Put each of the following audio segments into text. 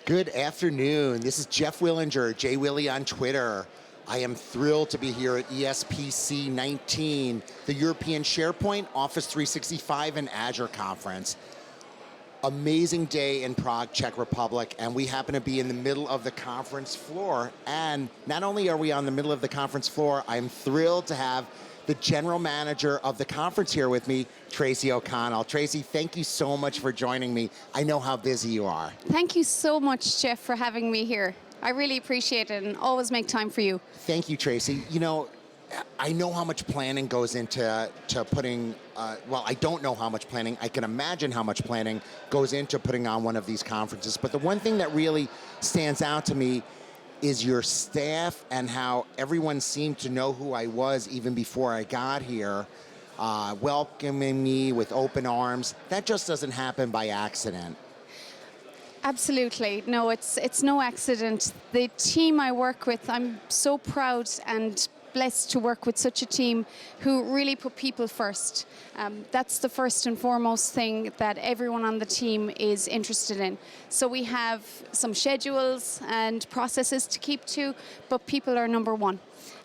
Good afternoon. This is Jeff Willinger, Jay Willie on Twitter. I am thrilled to be here at ESPC 19, the European SharePoint, Office 365, and Azure conference. Amazing day in Prague, Czech Republic, and we happen to be in the middle of the conference floor. And not only are we on the middle of the conference floor, I'm thrilled to have the general manager of the conference here with me, Tracy O'Connell. Tracy, thank you so much for joining me. I know how busy you are. Thank you so much, Jeff, for having me here. I really appreciate it and always make time for you. Thank you, Tracy. You know, I know how much planning goes into putting, well, I don't know how much planning. I can imagine how much planning goes into putting on one of these conferences. But the one thing that really stands out to me is your staff and how everyone seemed to know who I was even before I got here, welcoming me with open arms. That just doesn't happen by accident. Absolutely. No, it's no accident. The team I work with, I'm so proud and blessed to work with such a team who really put people first. That's the first and foremost thing that everyone on the team is interested in. So we have some schedules and processes to keep to, but people are number one.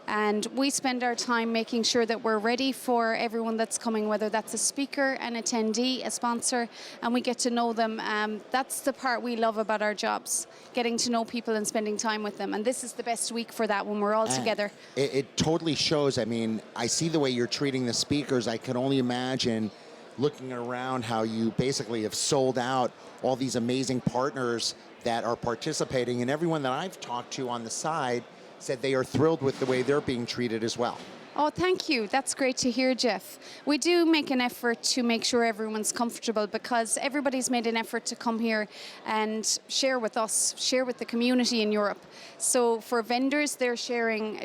And we spend our time making sure that we're ready for everyone that's coming, whether that's a speaker, an attendee, a sponsor, and we get to know them. That's the part we love about our jobs, getting to know people and spending time with them. And this is the best week for that when we're all together. It totally shows. I mean, I see the way you're treating the speakers. I can only imagine looking around how you basically have sold out all these amazing partners that are participating, and everyone that I've talked to on the side said they are thrilled with the way they're being treated as well. Oh, thank you. That's great to hear, Jeff. We do make an effort to make sure everyone's comfortable because everybody's made an effort to come here and share with us, share with the community in Europe. So for vendors, they're sharing,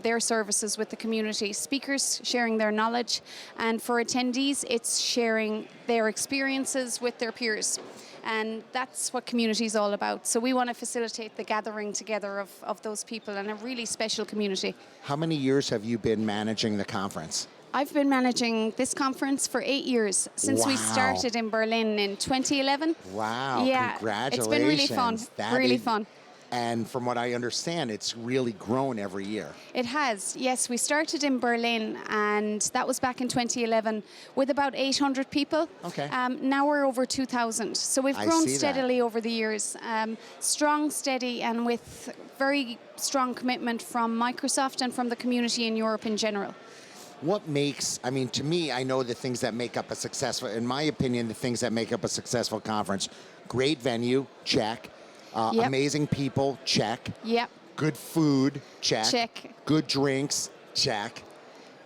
their services with the community. Speakers sharing their knowledge, and for attendees, it's sharing their experiences with their peers. And that's what community is all about. So we want to facilitate the gathering together of those people in a really special community. How many years have you been managing the conference? I've been managing this conference for 8 years, since we started in Berlin in 2011. Wow, yeah, congratulations. It's been really fun, really fun. And from what I understand, it's really grown every year. It has, yes. We started in Berlin, and that was back in 2011 with about 800 people. Okay. Now we're over 2,000. So we've grown steadily over the years. Strong, steady, and with very strong commitment from Microsoft and from the community in Europe in general. What makes, I mean, to me, I know the things that make up a successful, in my opinion, the things that make up a successful conference. Great venue, check. Yep. Amazing people, check. Yep. Good food, check. Check. Good drinks, check.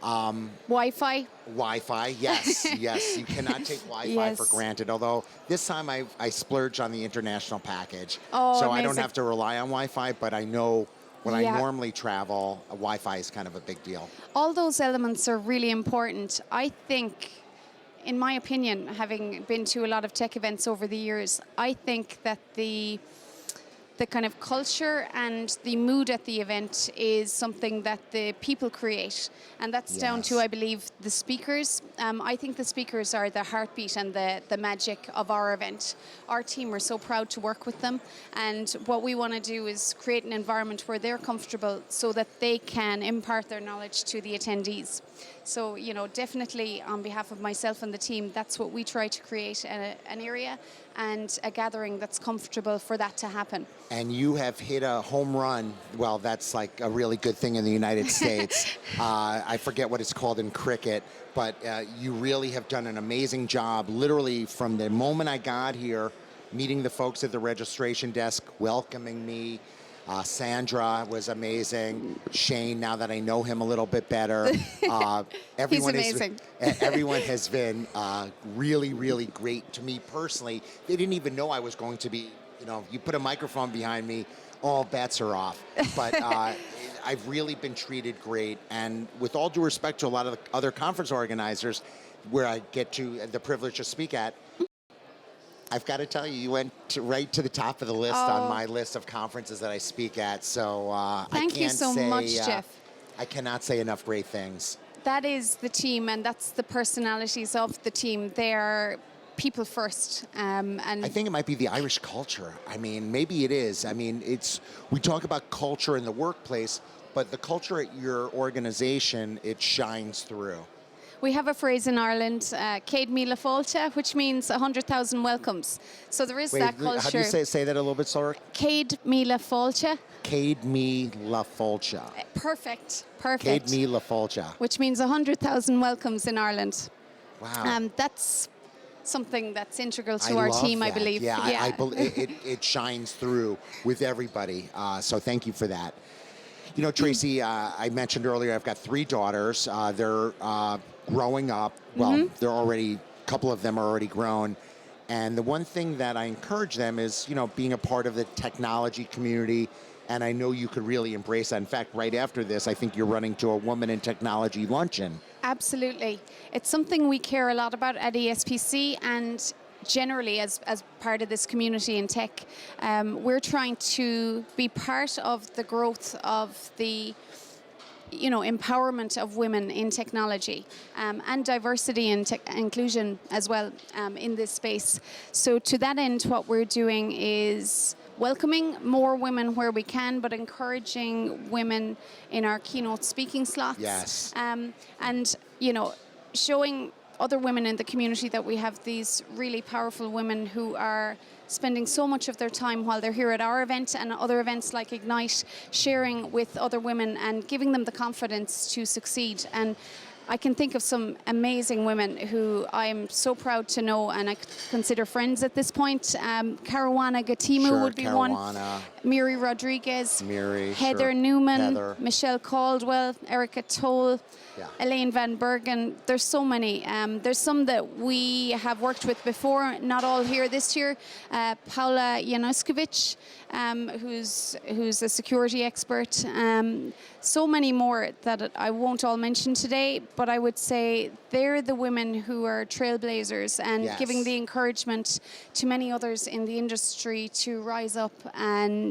Wi-Fi. Wi-Fi, yes, yes. You cannot take Wi-Fi for granted, although this time I splurged on the international package. Oh, so amazing. I don't have to rely on Wi-Fi, but I know when I normally travel, Wi-Fi is kind of a big deal. All those elements are really important. I think, in my opinion, having been to a lot of tech events over the years, I think that the kind of culture and the mood at the event is something that the people create. And that's down to, I believe, the speakers. I think the speakers are the heartbeat and the magic of our event. Our team are so proud to work with them. And what we want to do is create an environment where they're comfortable so that they can impart their knowledge to the attendees. So, you know, definitely on behalf of myself and the team, that's what we try to create, an area and a gathering that's comfortable for that to happen. And you have hit a home run. Well, that's like a really good thing in the United States. I forget what it's called in cricket, but you really have done an amazing job. Literally from the moment I got here, meeting the folks at the registration desk, welcoming me. Sandra was amazing. Shane, now that I know him a little bit better. He's amazing. Everyone has been really, really great to me personally. They didn't even know I was going to be, you know, you put a microphone behind me, all bets are off. But I've really been treated great. And with all due respect to a lot of the other conference organizers where I get to the privilege to speak at, I've got to tell you, you went right to the top of the list on my list of conferences that I speak at. So Thank you so much, Jeff. I cannot say enough great things. That is the team, and that's the personalities of the team. They're people first. And I think it might be the Irish culture. I mean, maybe it is. I mean, we talk about culture in the workplace, but the culture at your organization, it shines through. we have a phrase in Ireland, Céad Míle Fáilte, which means 100,000 welcomes. So there is that culture. How do you say that a little bit, sorry? Céad Míle Fáilte. Céad Míle Fáilte. Perfect. Céad Míle Fáilte. Which means 100,000 welcomes in Ireland. Wow. That's something that's integral to our team, I believe. Yeah, it shines through with everybody. So thank you for that. You know, Tracy, I mentioned earlier, I've got 3 daughters. They're growing up. Well, they're already, a couple of them are already grown. And the one thing that I encourage them is, you know, being a part of the technology community. And I know you could really embrace that. In fact, right after this, I think you're running to a Women in Technology luncheon. Absolutely. It's something we care a lot about at ESPC, and generally as part of this community in tech. We're trying to be part of the growth of the empowerment of women in technology, and diversity and inclusion as well in this space. So to that end, what we're doing is welcoming more women where we can, but encouraging women in our keynote speaking slots. Yes. And, showing other women in the community that we have these really powerful women who are spending so much of their time while they're here at our event and other events like Ignite, sharing with other women and giving them the confidence to succeed. And I can think of some amazing women who I'm so proud to know and I consider friends at this point. Caruana Gatimu would be one. Miri Rodriguez. Heather Newman. Michelle Caldwell. Erica Toll. Elaine Van Bergen. There's so many. There's some that we have worked with before, not all here this year. Paula Januskovic, who's a security expert. So many more that I won't all mention today, but I would say they're the women who are trailblazers and giving the encouragement to many others in the industry to rise up and,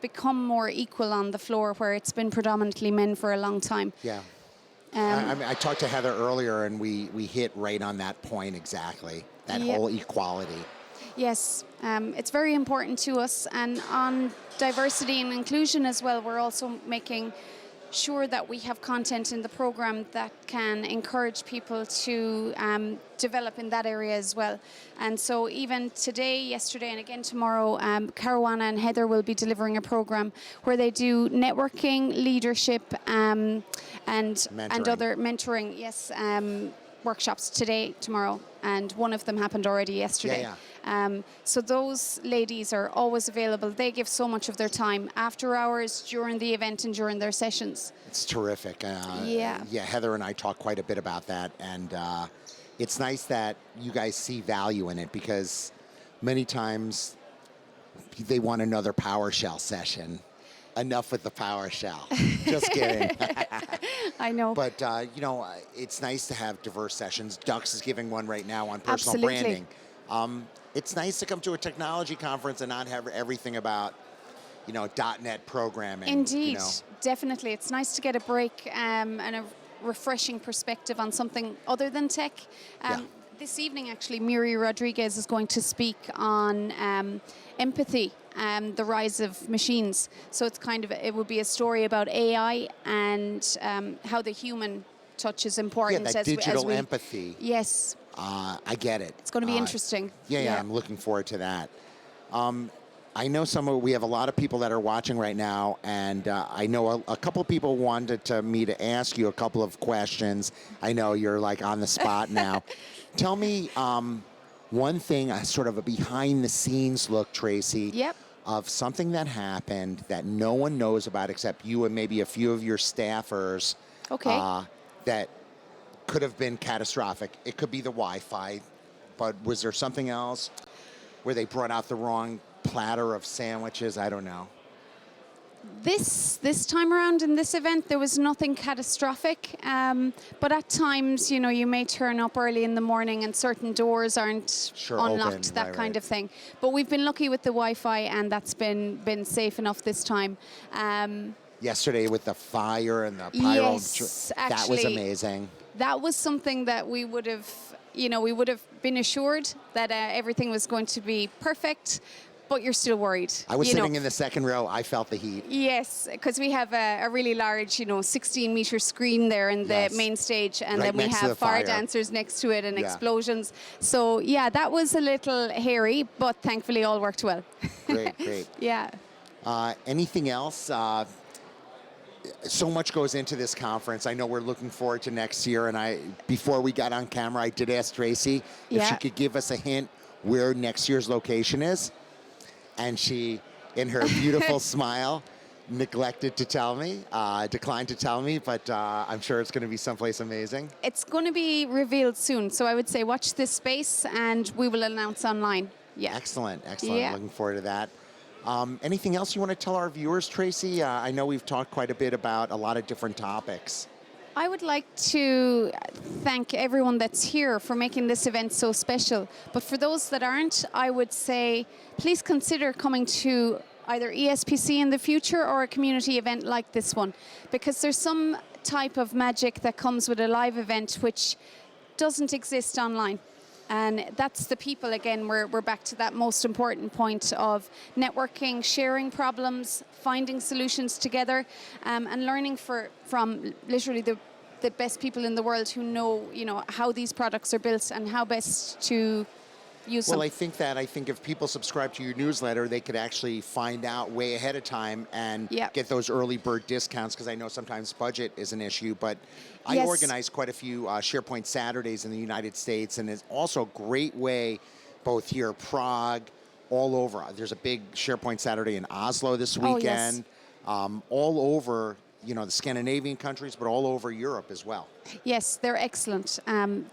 become more equal on the floor where it's been predominantly men for a long time. Yeah. I talked to Heather earlier and we hit right on that point exactly, that whole equality. Yes, it's very important to us. And on diversity and inclusion as well, we're also making sure that we have content in the program that can encourage people to develop in that area as well. And so even today, yesterday, and again tomorrow, Caruana and Heather will be delivering a program where they do networking, leadership, and other mentoring, workshops today, tomorrow, and one of them happened already yesterday. So those ladies are always available. They give so much of their time after hours, during the event, and during their sessions. It's terrific. Heather and I talk quite a bit about that, and it's nice that you guys see value in it, because many times they want another PowerShell session. Enough with the PowerShell. Just kidding. I know. But, it's nice to have diverse sessions. Dux is giving one right now on personal branding. It's nice to come to a technology conference and not have everything about, .NET programming. Indeed, definitely. It's nice to get a break and a refreshing perspective on something other than tech. This evening, actually, Miri Rodriguez is going to speak on empathy, the rise of machines. So it's it would be a story about AI and how the human touch is important. That digital empathy. Yes. I get it. It's going to be interesting. Yeah, I'm looking forward to that. I know we have a lot of people that are watching right now, and I know a couple of people wanted me to ask you a couple of questions. I know you're like on the spot now. Tell me one thing, sort of a behind-the-scenes look, Tracy, of something that happened that no one knows about except you and maybe a few of your staffers. That could have been catastrophic. It could be the Wi-Fi, but was there something else where they brought out the wrong platter of sandwiches? I don't know. This time around in this event, there was nothing catastrophic, but at times, you may turn up early in the morning and certain doors aren't unlocked, that kind of thing. But we've been lucky with the Wi-Fi, and that's been safe enough this time. Yesterday with the fire and the pyro, that was amazing. That was something that we would have we would have been assured that everything was going to be perfect, but you're still worried. I was sitting in the second row. I felt the heat. Yes, because we have a really large, 16-meter screen there in the main stage, and Right then we next to the have fire fire. dancers next to it and explosions. So yeah, that was a little hairy, but thankfully all worked well. Great. Yeah. Anything else? So much goes into this conference. I know we're looking forward to next year, and before we got on camera, I did ask Tracy if she could give us a hint where next year's location is, and she, in her beautiful smile, declined to tell me, but I'm sure it's going to be someplace amazing. It's going to be revealed soon, so I would say watch this space, and we will announce online. Yeah. Excellent. Yeah. Looking forward to that. Anything else you want to tell our viewers, Tracy? I know we've talked quite a bit about a lot of different topics. I would like to thank everyone that's here for making this event so special. But for those that aren't, I would say please consider coming to either ESPC in the future or a community event like this one, because there's some type of magic that comes with a live event which doesn't exist online. And that's the people, again, we're back to that most important point of networking, sharing problems, finding solutions together, and learning from literally the best people in the world who know, how these products are built and how best to use them. Well, I think if people subscribe to your newsletter, they could actually find out way ahead of time and get those early bird discounts, because I know sometimes budget is an issue, but I organize quite a few SharePoint Saturdays in the United States, and it's also a great way, both here, Prague, all over. There's a big SharePoint Saturday in Oslo this weekend, all over, the Scandinavian countries, but all over Europe as well. Yes, they're excellent.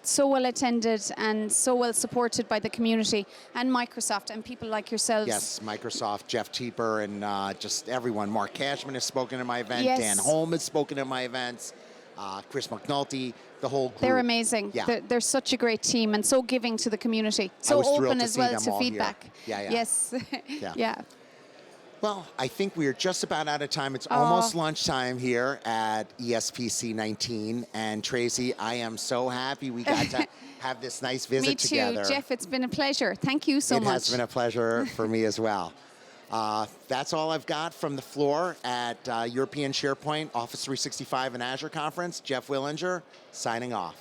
So well attended and so well supported by the community and Microsoft and people like yourselves. Yes, Microsoft, Jeff Teeper, and just everyone. Mark Cashman has spoken at my event. Yes. Dan Holm has spoken at my events. Chris McNulty, the whole group. They're amazing. Yeah. They're such a great team and so giving to the community. So open as well to feedback. Yeah. Yes. Yeah. Well, I think we are just about out of time. It's almost lunchtime here at ESPC 19. And Tracy, I am so happy we got to have this nice visit together. Me too, Jeff. It's been a pleasure. Thank you so much. It has been a pleasure for me as well. That's all I've got from the floor at European SharePoint Office 365 and Azure Conference. Jeff Willinger, signing off.